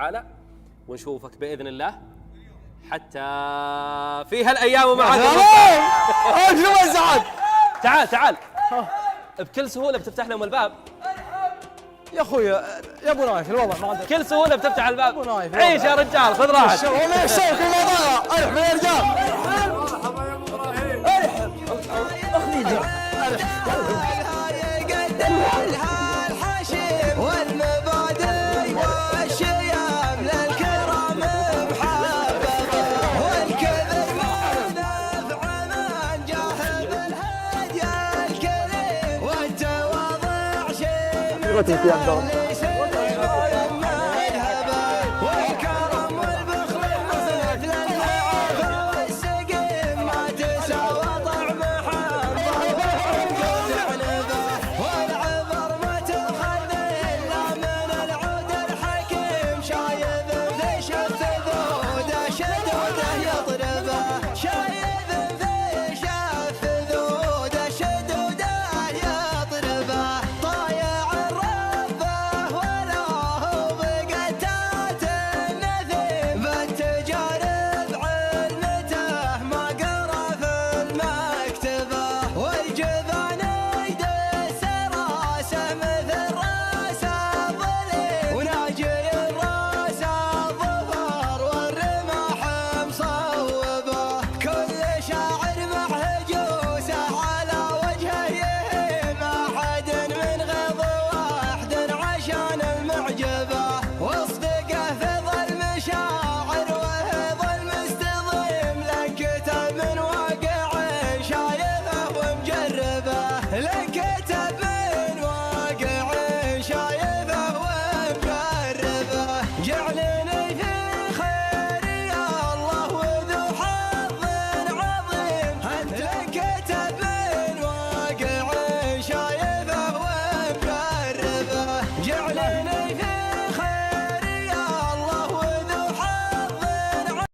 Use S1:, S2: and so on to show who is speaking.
S1: وتعالى، ونشوفك بإذن الله حتى في هالأيام معك. تعال بكل سهولة بتفتح لهم الباب
S2: يا اخوي يا ابو نايف الوضع ما عندك
S1: بكل سهولة بتفتح الباب. عيش يا رجال، خذ راحتك.
S2: والله الشوك الموضوع ارحب يا رجال.
S3: مرحبا يا ابو ابراهيم. ارحب اخليني الحشيم والمبادئ والشيام للكرم محببه والكذب منافع من جاهل الهدي الكريم والتواضع شيم والكرم والبخل مثل المعافى والسقيم ما تساوى طعم والعبر ما تأخذ إلا من العود الحكيم شايب في شف ذوده شدوده يطربه شايب في شف ذوده شدوده يطربه طايع الربه ولا هو بقتات النثيم بالتجارب علمته ما قرا في المكتبه والجبان يدس راسه مثل راس الظليم وناجي الراس الظفر والرمح مصوبه كل شاعر محجوسه على وجهه يهيم احد من غض واحد عشان المعجبه واصدقه في ظل مشاعر وهذا المستظيم لكتب من واقع شايفه ومجربه لكتب من واقع شايفه ومجربه جعلني في خير يا الله وذو حظ عظيم انت لكتب من واقع شايفه ومجربه جعلني في